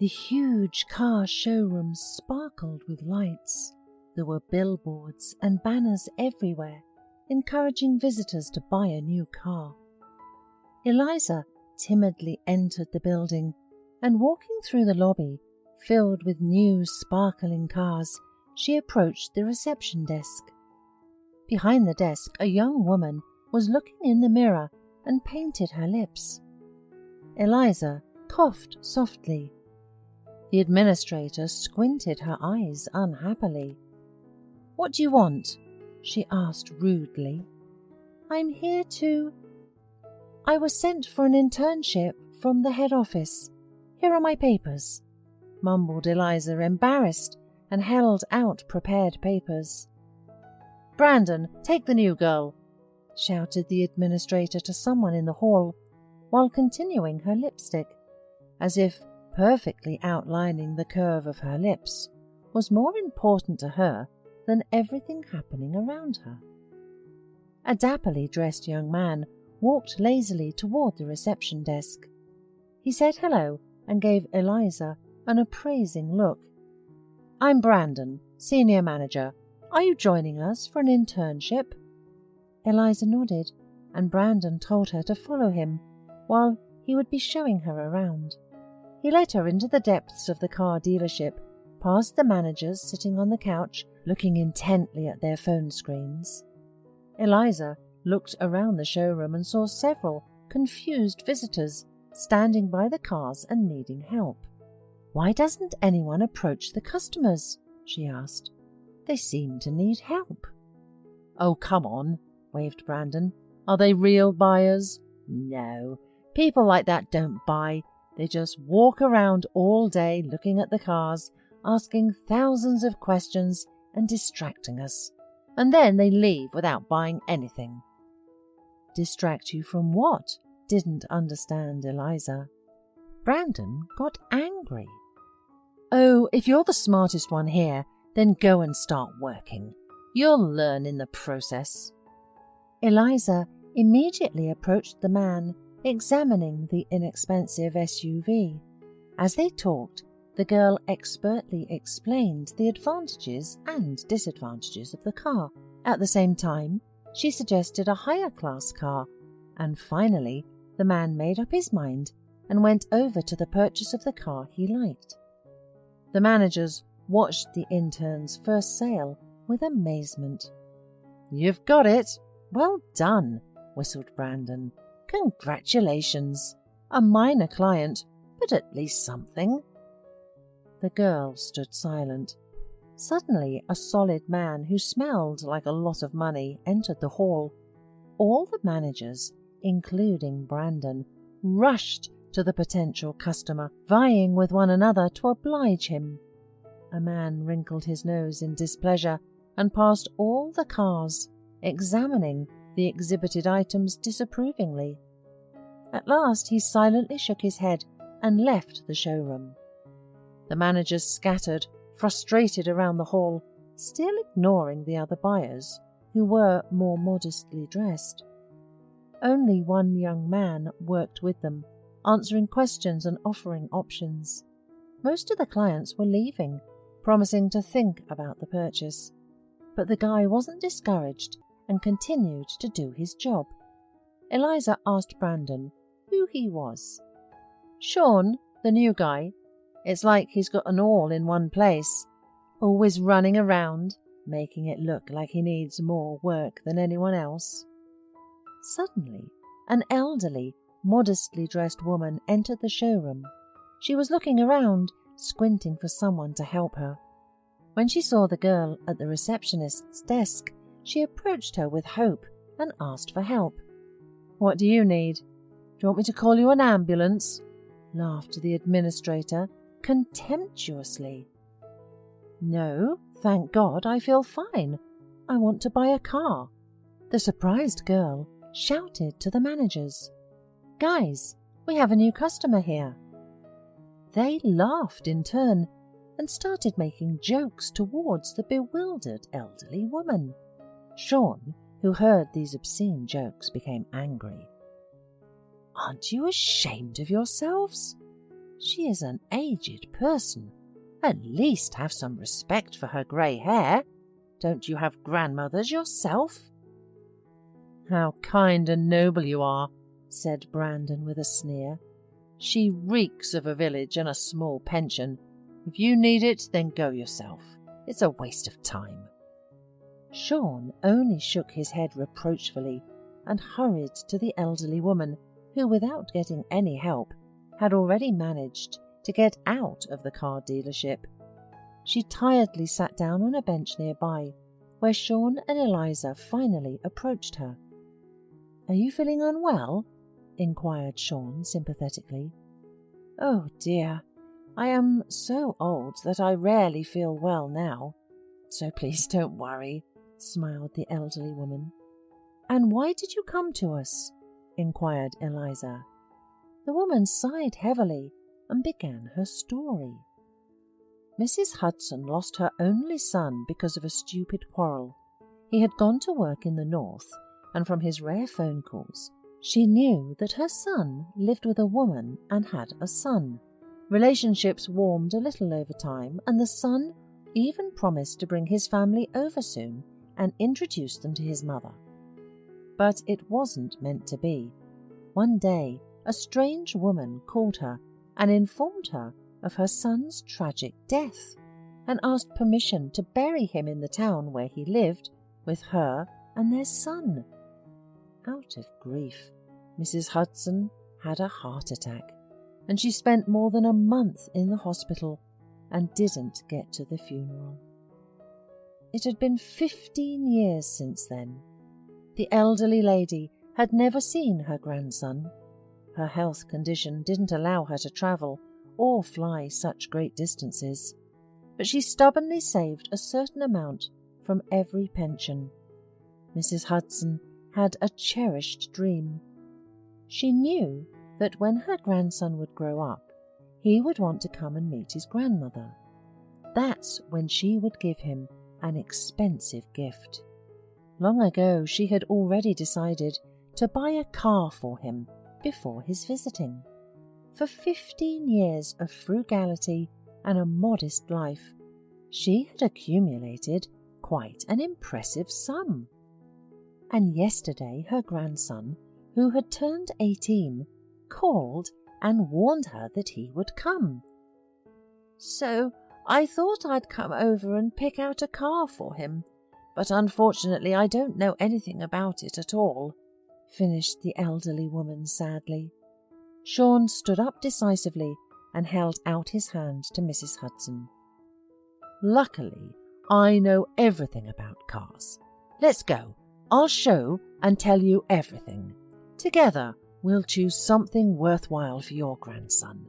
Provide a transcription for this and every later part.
The huge car showroom sparkled with lights. There were billboards and banners everywhere, encouraging visitors to buy a new car. Eliza timidly entered the building, and walking through the lobby, filled with new sparkling cars, she approached the reception desk. Behind the desk, a young woman was looking in the mirror and painted her lips. Eliza coughed softly. The administrator squinted her eyes unhappily. "What do you want?" she asked rudely. "I'm here to... I was sent for an internship from the head office. Here are my papers," mumbled Eliza, embarrassed, and held out prepared papers. "Brandon, take the new girl," shouted the administrator to someone in the hall, while continuing her lipstick, as if perfectly outlining the curve of her lips was more important to her than everything happening around her. A dapperly dressed young man walked lazily toward the reception desk. He said hello and gave Eliza an appraising look. "I'm Brandon, senior manager. Are you joining us for an internship?" Eliza nodded, and Brandon told her to follow him, while he would be showing her around. He led her into the depths of the car dealership, past the managers sitting on the couch, looking intently at their phone screens. Eliza looked around the showroom and saw several confused visitors standing by the cars and needing help. "Why doesn't anyone approach the customers?" she asked. "They seem to need help." "Oh, come on," waved Brandon. "Are they real buyers? No, people like that don't buy. They just walk around all day looking at the cars, asking thousands of questions and distracting us. And then they leave without buying anything." "Distract you from what?" didn't understand Eliza. Brandon got angry. "Oh, if you're the smartest one here, then go and start working. You'll learn in the process." Eliza immediately approached the man examining the inexpensive SUV. As they talked, the girl expertly explained the advantages and disadvantages of the car. At the same time, she suggested a higher class car, and finally the man made up his mind and went over to the purchase of the car he liked. The managers watched the intern's first sale with amazement. "You've got it! Well done," whistled Brandon. "Congratulations! A minor client, but at least something." The girl stood silent. Suddenly, a solid man who smelled like a lot of money entered the hall. All the managers, including Brandon, rushed to the potential customer, vying with one another to oblige him. A man wrinkled his nose in displeasure and passed all the cars, examining the exhibited items disapprovingly. At last he silently shook his head and left the showroom. The managers scattered, frustrated around the hall, still ignoring the other buyers, who were more modestly dressed. Only one young man worked with them, answering questions and offering options. Most of the clients were leaving, promising to think about the purchase. But the guy wasn't discouraged and continued to do his job. Eliza asked Brandon who he was. "Shawn, the new guy. It's like he's got an all in one place, always running around, making it look like he needs more work than anyone else." Suddenly, an elderly, modestly dressed woman entered the showroom. She was looking around, squinting for someone to help her. When she saw the girl at the receptionist's desk, she approached her with hope and asked for help. "What do you need? Do you want me to call you an ambulance?" laughed the administrator contemptuously. "No, thank God, I feel fine. I want to buy a car." The surprised girl shouted to the managers, "Guys, we have a new customer here." They laughed in turn and started making jokes towards the bewildered elderly woman. Shawn, who heard these obscene jokes, became angry. "Aren't you ashamed of yourselves? She is an aged person. At least have some respect for her grey hair. Don't you have grandmothers yourself?" "How kind and noble you are," said Brandon with a sneer. "She reeks of a village and a small pension. If you need it, then go yourself. It's a waste of time." Shawn only shook his head reproachfully and hurried to the elderly woman who, without getting any help, had already managed to get out of the car dealership. She tiredly sat down on a bench nearby, where Shawn and Eliza finally approached her. "Are you feeling unwell?" inquired Shawn sympathetically. "Oh dear, I am so old that I rarely feel well now, so please don't worry," smiled the elderly woman. "And why did you come to us?" inquired Eliza. The woman sighed heavily and began her story. Mrs. Hudson lost her only son because of a stupid quarrel. He had gone to work in the north, and from his rare phone calls, she knew that her son lived with a woman and had a son. Relationships warmed a little over time, and the son even promised to bring his family over soon and introduce them to his mother. But it wasn't meant to be. One day, a strange woman called her and informed her of her son's tragic death, and asked permission to bury him in the town where he lived with her and their son. Out of grief, Mrs. Hudson had a heart attack, and she spent more than a month in the hospital and didn't get to the funeral. It had been 15 years since then. The elderly lady had never seen her grandson. Her health condition didn't allow her to travel or fly such great distances, but she stubbornly saved a certain amount from every pension. Mrs. Hudson had a cherished dream. She knew that when her grandson would grow up, he would want to come and meet his grandmother. That's when she would give him an expensive gift. Long ago she had already decided to buy a car for him before his visiting. For 15 years of frugality and a modest life, she had accumulated quite an impressive sum. And yesterday her grandson, who had turned 18, called and warned her that he would come. "So I thought I'd come over and pick out a car for him, but unfortunately I don't know anything about it at all," finished the elderly woman sadly. Shawn stood up decisively and held out his hand to Mrs. Hudson. "Luckily, I know everything about cars. Let's go. I'll show and tell you everything. Together, we'll choose something worthwhile for your grandson."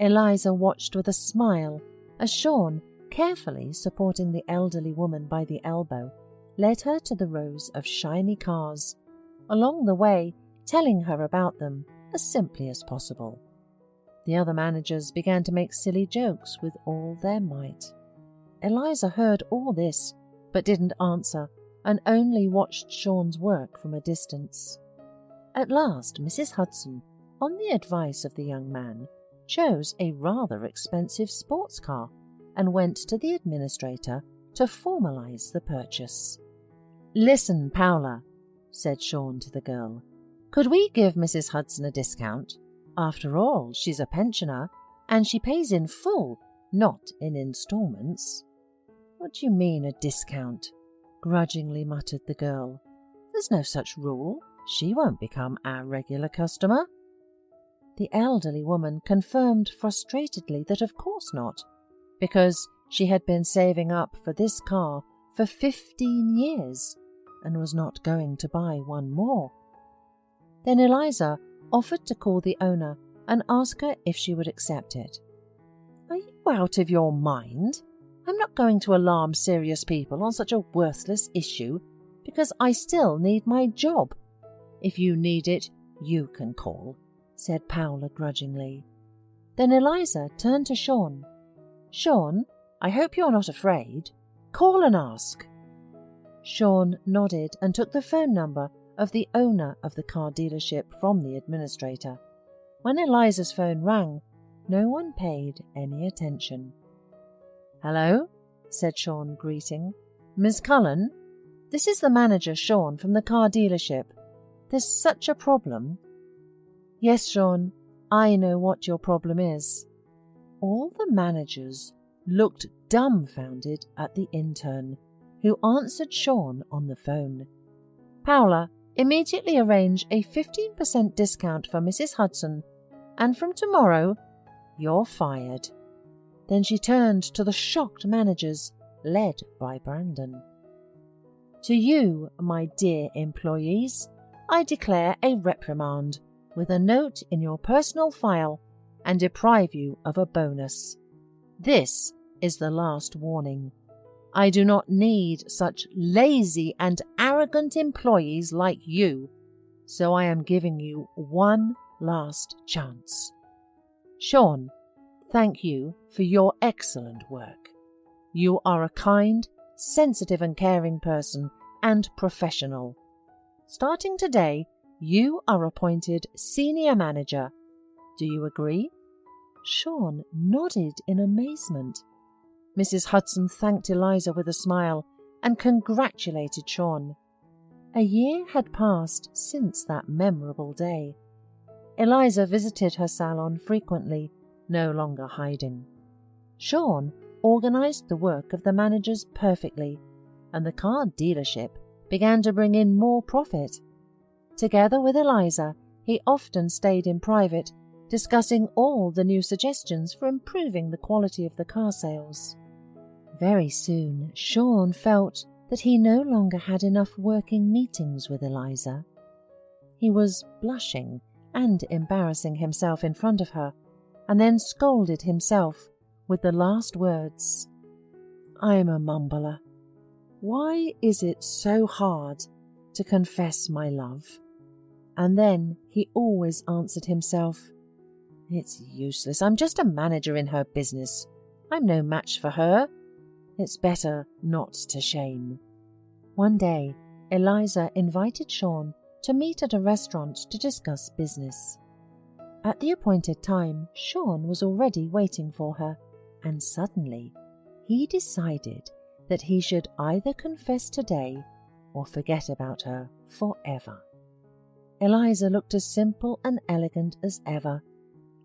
Eliza watched with a smile as Shawn, carefully supporting the elderly woman by the elbow, led her to the rows of shiny cars, along the way telling her about them as simply as possible. The other managers began to make silly jokes with all their might. Eliza heard all this, but didn't answer, and only watched Shawn's work from a distance. At last, Mrs. Hudson, on the advice of the young man, chose a rather expensive sports car and went to the administrator to formalize the purchase. "Listen, Paula," said Shawn to the girl. "Could we give Mrs. Hudson a discount? After all, she's a pensioner, and she pays in full, not in installments." "What do you mean, a discount?" grudgingly muttered the girl. "There's no such rule. She won't become our regular customer." The elderly woman confirmed frustratedly that of course not, because she had been saving up for this car for 15 years and was not going to buy one more. Then Eliza offered to call the owner and ask her if she would accept it. "Are you out of your mind? I'm not going to alarm serious people on such a worthless issue, because I still need my job. If you need it, you can call," said Paula grudgingly. Then Eliza turned to Shawn. "Shawn, I hope you're not afraid. Call and ask." Shawn nodded and took the phone number of the owner of the car dealership from the administrator. When Eliza's phone rang, no one paid any attention. "Hello," said Shawn, greeting. "Miss Cullen? This is the manager, Shawn, from the car dealership. There's such a problem." "Yes, Shawn, I know what your problem is." All the managers looked dumbfounded at the intern, who answered Shawn on the phone. "Paula, immediately arrange a 15% discount for Mrs. Hudson, and from tomorrow, you're fired." Then she turned to the shocked managers, led by Brandon. "To you, my dear employees, I declare a reprimand with a note in your personal file and deprive you of a bonus. This is the last warning. I do not need such lazy and arrogant employees like you, so I am giving you one last chance. Shawn, thank you for your excellent work. You are a kind, sensitive and caring person and professional. Starting today, you are appointed senior manager. Do you agree?" Shawn nodded in amazement. Mrs. Hudson thanked Eliza with a smile and congratulated Shawn. A year had passed since that memorable day. Eliza visited her salon frequently, no longer hiding. Shawn organized the work of the managers perfectly, and the car dealership began to bring in more profit. Together with Eliza, he often stayed in private, discussing all the new suggestions for improving the quality of the car sales. Very soon, Shawn felt that he no longer had enough working meetings with Eliza. He was blushing and embarrassing himself in front of her, and then scolded himself with the last words, "I'm a mumbler. Why is it so hard to confess my love?" And then he always answered himself, "It's useless. I'm just a manager in her business. I'm no match for her. It's better not to shame." One day, Eliza invited Shawn to meet at a restaurant to discuss business. At the appointed time, Shawn was already waiting for her, and suddenly he decided that he should either confess today or forget about her forever. Eliza looked as simple and elegant as ever,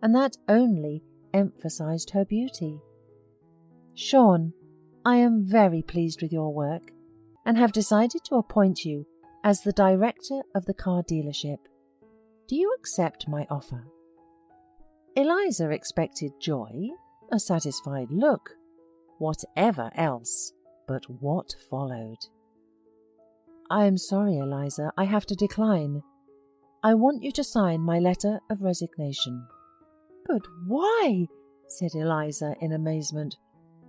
and that only emphasized her beauty. "Shawn, I am very pleased with your work and have decided to appoint you as the director of the car dealership. Do you accept my offer?" Eliza expected joy, a satisfied look, whatever else, but what followed? "I am sorry, Eliza, I have to decline. I want you to sign my letter of resignation." "But why?" said Eliza in amazement.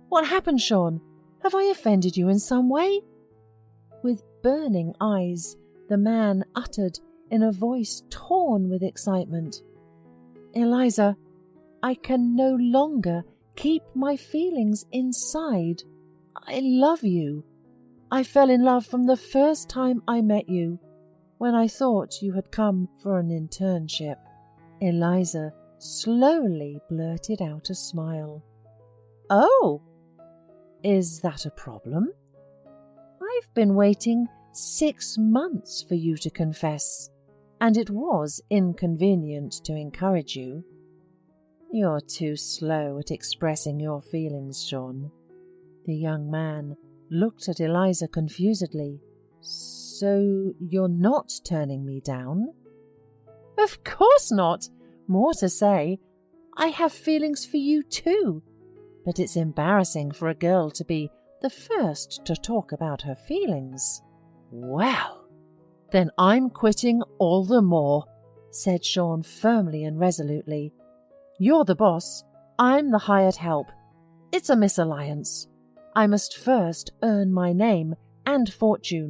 "What happened, Shawn? Have I offended you in some way?" With burning eyes, the man uttered in a voice torn with excitement, "Eliza, I can no longer keep my feelings inside. I love you. I fell in love from the first time I met you, when I thought you had come for an internship." Eliza slowly blurted out a smile. "Oh, is that a problem? I've been waiting 6 months for you to confess, and it was inconvenient to encourage you. You're too slow at expressing your feelings, Shawn." The young man looked at Eliza confusedly. "So you're not turning me down?" "Of course not. More to say, I have feelings for you too. But it's embarrassing for a girl to be the first to talk about her feelings." "Well, then I'm quitting all the more," said Shawn firmly and resolutely. "You're the boss. I'm the hired help. It's a mesalliance. I must first earn my name and fortune